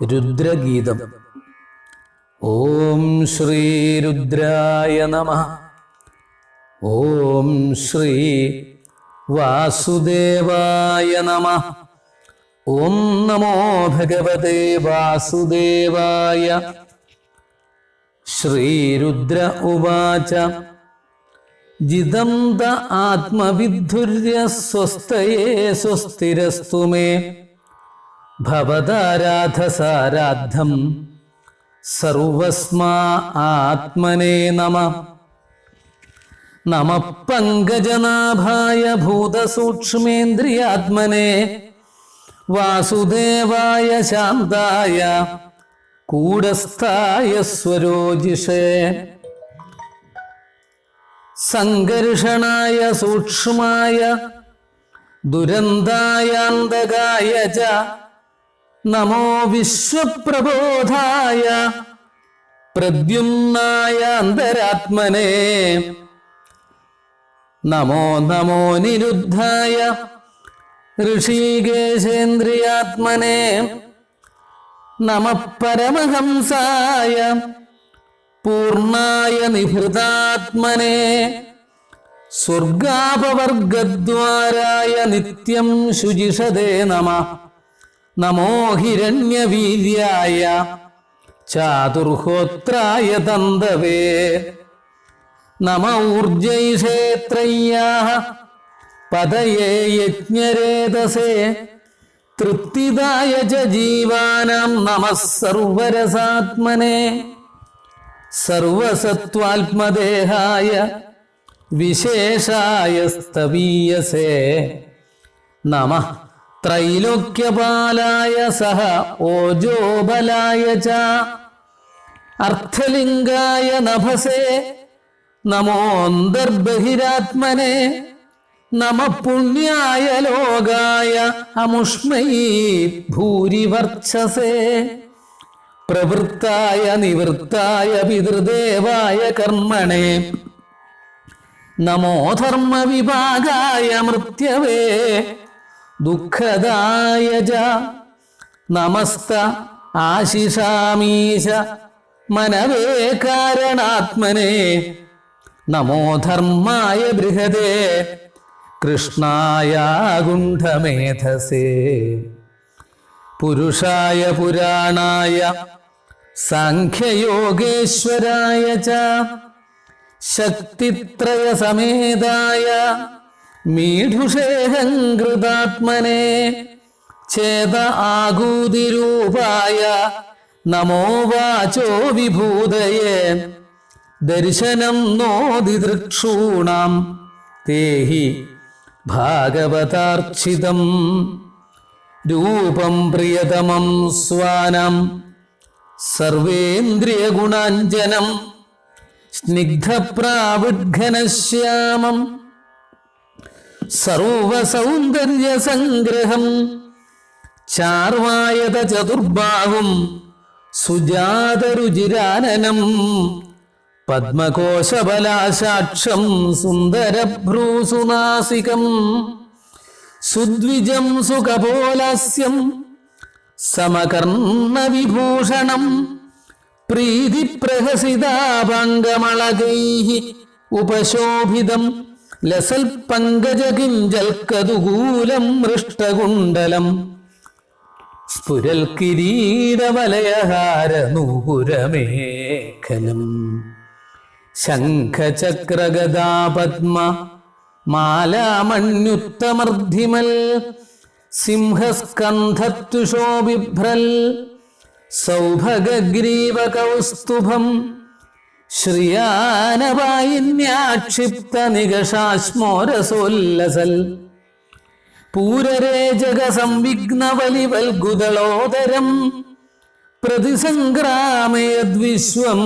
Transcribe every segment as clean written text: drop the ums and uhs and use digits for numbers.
രുദ്രഗീതം. ഓം ശ്രീ രുദ്രായ നമഃ. ഓം ശ്രീ വാസുദേവായ നമഃ. ഓം നമോ ഭഗവതേ വാസുദേവായ. ശ്രീരുദ്ര ഉവാച ജിതം ത ആത്മവിദ്ധുര്യ സ്വസ്തയേ സ്വസ്തിരസ്തു മേ ഭവതാരാധസാരാദ്ധം സർവസ്മാ ആത്മനേ നമഃ. നമഃ പങ്കജനാഭായ ഭൂതസൂക്ഷ്മേന്ദ്രിയാത്മനേ വാസുദേവായ ശാന്തായ കൂടസ്ഥായ സ്വരോജിഷേ സംഘർഷണായ സൂക്ഷ്മായ ദുരന്തായാന്തകായ ച നമോ വിശ്വപ്രബോധായ പ്രദ്യുമ്നായ അന്തരാത്മനേ നമോ നമോ നിരുദ്ധായ ഋഷികേശേന്ദ്രിയാത്മനേ നമഃ പരമഹംസായ പൂർണ്ണായ നിഭൃതാത്മനേ സ്വർഗാപവർഗദ്വാരായ നിത്യം ശുചിഷതേ നമഃ. നമോ ഹിരണ്യവീര്യായ ചാതുർഹോത്രായ തന്തവേ നമ ഊർജൈഷേത്രയ്യാഃ പതയേ യജ്ഞരേതസേ തൃപ്തിദായ ച ജീവാനാം നമഃ സർവരസാത്മനേ സർവസത്വാത്മദേഹായ വിശേഷായ സ്തവീയസേ നമഃ ത്രൈലോക്യപാലായ സഹ ഓജോബലായ ച അർത്ഥലിംഗായ നഭസേ നമോന്തർബഹിരാത്മനേ നമഃ പുണ്യായ ലോകായ അമുഷ്മൈ ഭൂരിവർച്ചസേ പ്രവൃത്തായ നിവൃത്തായ പിതൃദേവായ കർമ്മണേ നമോ ധർമ്മവിഭാഗായ മൃത്യവേ ദുഃഖദായ ച നമസ്ത ആശിഷാമീശ മനവേ കാരണാത്മനേ നമോ ധർമായ ബൃഹദേ കൃഷ്ണായ ഗുണ്ഠമേധസേ പുരുഷായ പുരാണായ സാഖ്യയോഗേശ്വരായ ച ശക്തിത്രയ സമേതായ മീഢുഷേഹംകൃതാത്മനേ ചേത ആകൂതിരൂപായ നമോ വാചോ വിഭൂതയേ ദർശനം നോദിദൃക്ഷൂണാം തേഹി ഭാഗവതാർച്ചിതം രൂപം പ്രിയതമം സ്വാനം സർവേന്ദ്രിയഗുണാഞ്ജനം സ്നിഗ്ധപ്രാവിഡ്ഘനശ്യാമം സർവസൗന്ദര്യസംഗ്രഹം ചാർവായത ചതുർബാഹും സുജാതരുചിരാനനം പദ്മകോശബലാശാക്ഷം സുന്ദരഭ്രൂസുനാസികം സുദ്വിജം സുകപോലാസ്യം സമകർണവിഭൂഷണം പ്രീതിപ്രഹസിതാപാംഗമളകൈഃ ഉപശോഭിതം ലസൽ പങ്കജകിഞ്ചൽക്കതുകൂലം മൃഷ്ടകുണ്ടലം സ്ഫുരൽ കിരീടവലയഹാരനൂപുരമേഖലം ശംഖചക്രഗദാപദ്മ മാലാമണ്യുത്തമർദ്ധിമൽ സിംഹസ്കന്ധത്വശോഭിഭ്രൽ സൗഭഗഗ്രീവകൗസ്തുഭം ശ്രിയാനവായിന്യാക്ഷിപ്തനികഷാശ്മോരസോല്ലസൽ പൂരരേജകസംവിഘ്നവലിവൽഗുദളോദരം പ്രതിസംഗ്രാമയദ്വിശ്വം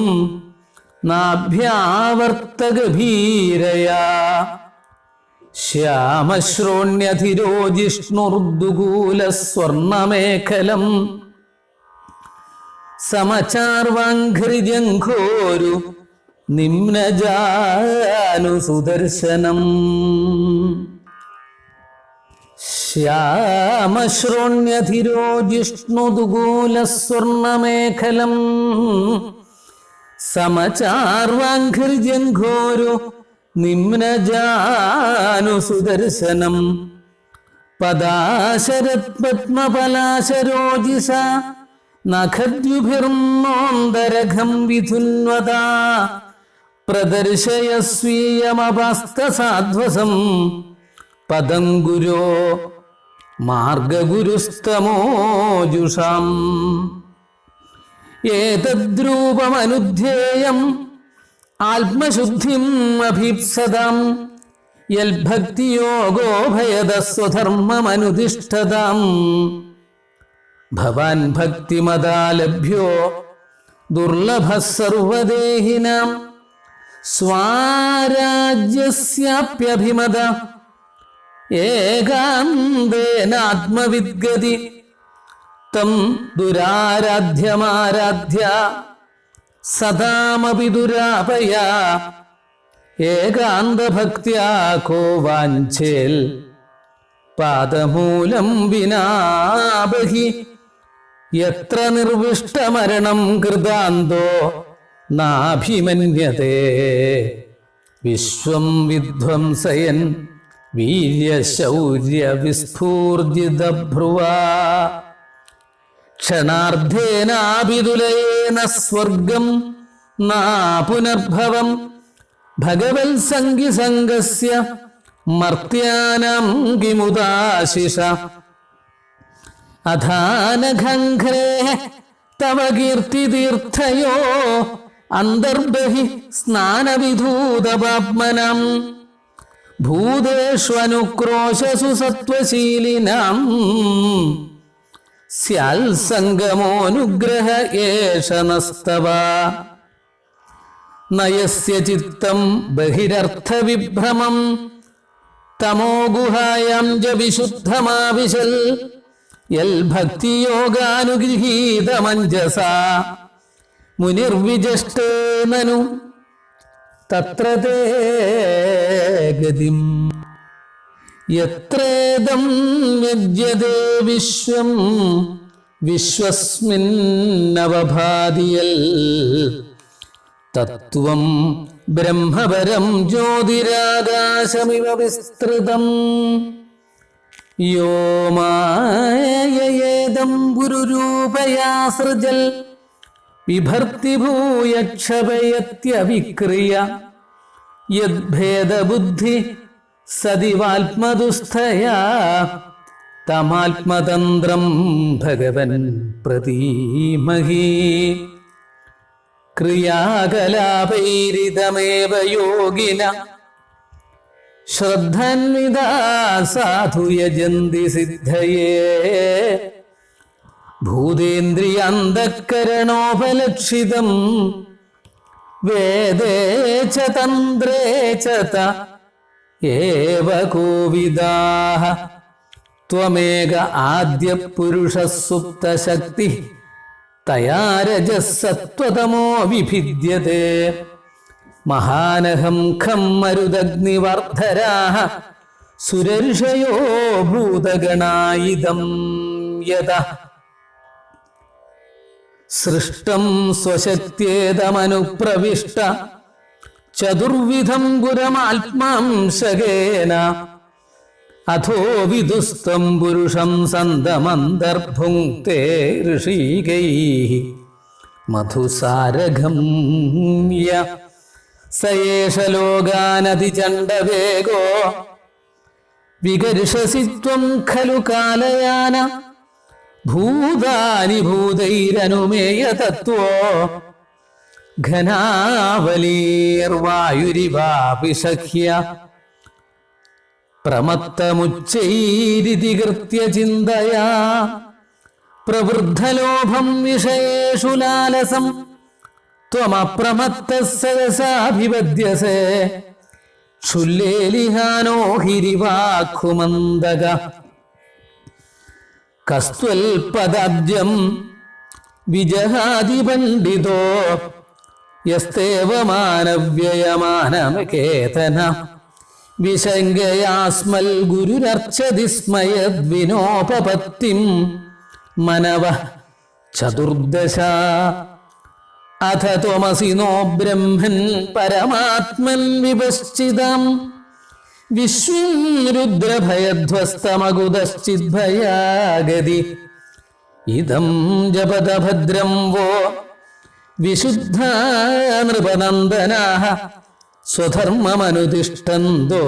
നാഭ്യാവർത്തഗഭീരയാ ശ്യാമശ്രോണ്യധിരോജിഷ്ണുർദുകൂലസ്വർണമേഖലം സമചാർവാഘ്രിജംഘോരു നിമ്നജാനുസുദർശനം. ശ്യാമശ്രോണ്യധിരോ ജിഷ്ണുദുകൂലസ്വർണമേഖലം സമചാർവാഘ്രിജംഘോരോ നിമ്നജാനുസുദർശനം പദാശരത്പത്മപലാശരോജിഷ നഖദ്യുഭിർമോന്തരഘം വിധുന്വതാ പ്രദർശയസ്വീയമപാസ്തസാധ്വസം പദം ഗുരോ മാർഗഗുരുസ്തമോജുഷാം ഏതദ്രൂപമനുധ്യേയം ആത്മശുദ്ധിം അഭീപ്സതാം യൽഭക്തിയോഗോ ഭയദസ്വധർമ്മമനുതിഷ്ഠതാം ഭവാൻ ഭക്തിമദാലഭ്യോ ദുർലഭഃ സർവദേഹിനാം സ്വാരാജ്യസ്യാപ്യഭിമത ഏകാന്തേനാത്മവിദ്ഗതി തം ദുരാരാധ്യമാരാധ്യ സദാമപി ദുരാപയ ഏകാന്തഭക്ത്യാ കോ വാഞ്ചേൽ പാദമൂലം വിനാബഹി യത്ര നിർവിഷ്ടമരണം കൃതാന്തോ നാഭിമന്യതേ വിശ്വം വിധ്വംസയൻ വീര്യശൗര്യവിസ്ഫൂർജിതഭ്രുവാ ക്ഷണാർദ്ധേനാഭിതുലയേന സ്വർഗം നാ പുനർഭവം ഭഗവത്സംഗിസംഗസ്യ മർത്യാനാം കിമുദാശിഷ അധാനഘഘ്രേ തവ കീർത്തിതീർത്ഥയോ അന്തർബഹി സ്നാനവിധൂതപാപ്മനം ഭൂതേഷ്വനുക്രോശസു സത്വശീലിനാം സ്യാൽ സംഗമോനുഗ്രഹ ഏഷ നസ്തവ നയസ്യ ചിത്തം ബഹിരർത്ഥവിഭ്രമം തമോ ഗുഹായാം ച വിശുദ്ധമാവിശൽ യൽ ഭക്തിയോഗാനുഗൃഹീതമഞ്ജസാ മുനിർവിജഷ്ടേ നനു തത്ര തേ ഗതിം യത്രേദം യജ്യതേ വിശ്വം വിശ്വസ്മിന്നവഭാതിയൽ തത്വം ബ്രഹ്മപരം ജ്യോതിരാകാശമിവ വിസ്തൃതം യോ മായേദം ഗുരുരൂപയാ സൃജൽ വിഭർത്തി ഭൂയക്ഷപയത്യവിക്രിയ യദ്ഭേദബുദ്ധി സദിവാത്മദുസ്ഥയാ തമാത്മതന്ത്രം ഭഗവൻ പ്രതീമഹി ക്രിയാകലാപൈരിതമേവ യോഗിന ശ്രദ്ധന്വിതാ സാധു യജന്തി സിദ്ധയേ ഭൂതേന്ദ്രിയാന്തഃകരണോപലക്ഷിതം വേദേ ച തന്ത്രേ ച ത ഏവ കോവിദാഃ ത്വമേക ആദ്യപുരുഷഃ സുപ്തശക്തി തയാ രജസ്സത്വതമോ വിഭിദ്യത്തെ മഹാനഹം ഖം മരുദഗ്നിവർദ്ധരാഃ സുരർഷയോ ഭൂതഗണായിദം യതഃ സൃഷ്ടം സ്വശക്ത്യേതമനുപ്രവിഷ്ട ചതുർവിധം ഗുരമാത്മാംശകേന അഥോ വിദുസ്തം പുരുഷം സന്തമന്തർഭുങ്ക്തേ ഋഷീകൈഃ മധുസാരഗമ്യ സ ഏഷ ലോകാനതിചണ്ഡവേഗോ വികർഷസി ത്വം ഖലു കാലയാന ഭൂതാനി ഭൂതൈരനുമേയ തത്വോ ഘനാവലീർവായുരിവാപി സഖ്യ പ്രമത്തമുച്ചൈരിതി കൃത്യ ചിന്തയാ പ്രവൃദ്ധലോഭം വിഷയേഷു ലാലസം ത്വമപ്രമത്തഃ സഹസാഭിവദ്യസേ ക്ഷുല്ലേലിഹാനോ ഹിരിവാഖുമന്ദക കസ്ത്വൽപദാബ്ജം വിജഹാതി പണ്ഡിതോ യസ്തേവ മാനവ്യയമാനമകേതന വിശങ്കയാസ്മൽ ഗുരുരർച്ചതിസ്മയദ്വിനോപപത്തിം മനവ ചതുർദശ. അഥ ത്വമസി നോ ബ്രഹ്മൻ പരമാത്മൻ വിപശ്ചിതം വിശ്വം രുദ്രഭയധ്വസ്തമകുതശ്ചിദ്ഭയാഗതി. ഇദം ജപത ഭദ്രം വോ വിശുദ്ധ നൃപനന്ദനാഃ സ്വധർമ്മമനുതിഷ്ഠന്തോ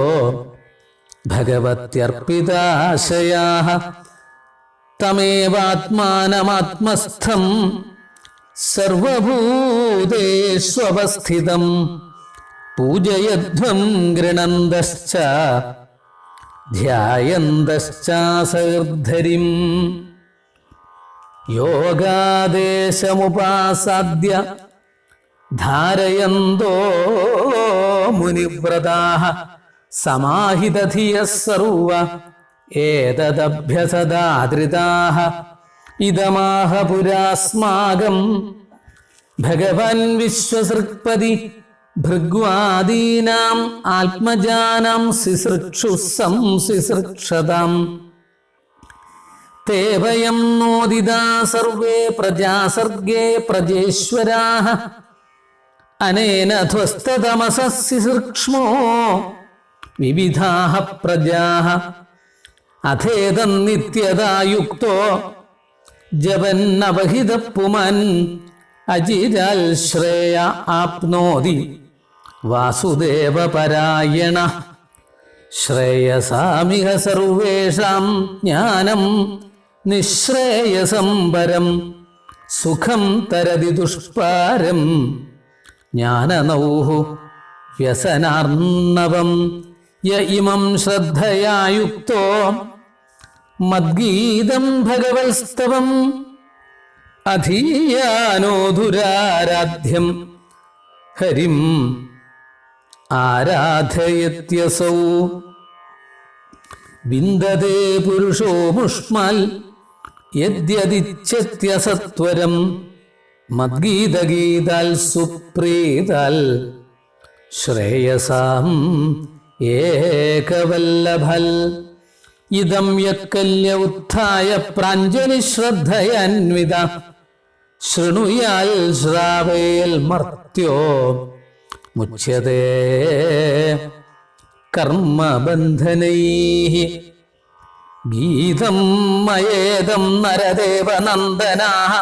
ഭഗവത്യർപ്പിതാശയാഃ. തമേവാത്മാനമാത്മസ്ഥം സർവഭൂതേഷ്വവസ്ഥിതം പൂജയധ്വം ഗൃണന്തശ്ച ധ്യായന്തശ്ചാസർദ്ധരിം. യോഗാദേശമുപാസാദ്യ ധാരയന്തോ മുനിവ്രതാഃ സമാഹിതധിയഃ സർവ ഏതദഭ്യസദാദൃതാഃ. ഇദമാഹ പുരാസ്മാകം ഭഗവാൻ വിശ്വസൃക്പതി ഭൃഗ്വാദീനാം ആത്മജാനാം സിസൃക്ഷു സംസിസൃക്ഷതാം. തേ വയം നോദിതാ സർവേ പ്രജാസർഗേ പ്രജേശ്വരാഃ അനേന ധ്വസ്തതമസഃ സിസൃക്ഷ്മോ വിവിധാഃ പ്രജാഃ. അഥേതന്നിത്യതായുക്തോ ജപന്നവഹിതഃ പുമാൻ അജിരാൽ ശ്രേയ ആപ്നോതി വാസുദേവപരായണ. ശ്രേയസാമിഹ സർവേഷാം ജ്ഞാനം നിശ്രേയസം പരം സുഖം തരതി ദുഷ്പാരം ജ്ഞാനനൗഃ വ്യസനാർണവം. യ ഇമം ശ്രദ്ധയായുക്തോ മദ്ഗീതം ഭഗവത്സ്തവം അധീയാനോധുരാരാധ്യം ഹരിം ആരാധയത്യസൗ. വിന്ദതേ പുരുഷോ മുഷ്മാൽ യദ്യദിച്ഛത്യസത്വരം മദ്ഗീതഗീതാൽ സുപ്രീതാൽ ശ്രേയസാം ഏകവല്ലഭൽ. ഇദം യക്കല്യ ഉത്ഥായ പ്രാഞ്ജലി ശ്രദ്ധയന്വിത ശൃണുയാൽ ശ്രാവേൽ മർത്യോ മുച്യതേ കർമ്മബന്ധനൈഃ. ഗീതം മയേദം നരദേവനന്ദനാഃ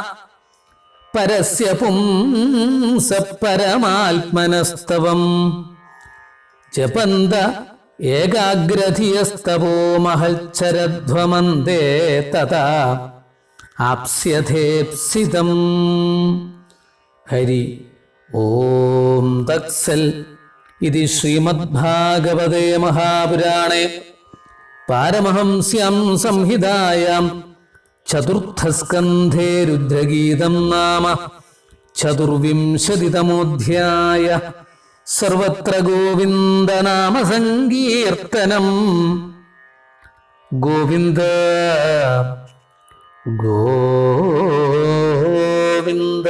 പരസ്യ പുംസഃ പരമാത്മനസ്തവം ജപന്ത ഏകാഗ്രധിയസ്തവോ മഹൽച്ചരധ്വമന്ദേ തഥാ ആപ്സ്യഥേപ്സിതം. ഹരി ഓം തത്സൽ. ഇതി ശ്രീമദ്ഭാഗവതേ മഹാപുരാണേ പാരമഹംസ്യാം സംഹിതായാം ചതുർത്ഥസ്കന്ധേ രുദ്രഗീതം നാമ ചതുർവിംശതിതമോധ്യായ. സർവത്ര ഗോവിന്ദനാമ സങ്കീർത്തനം. ഗോവിന്ദ ഗോവിന്ദ.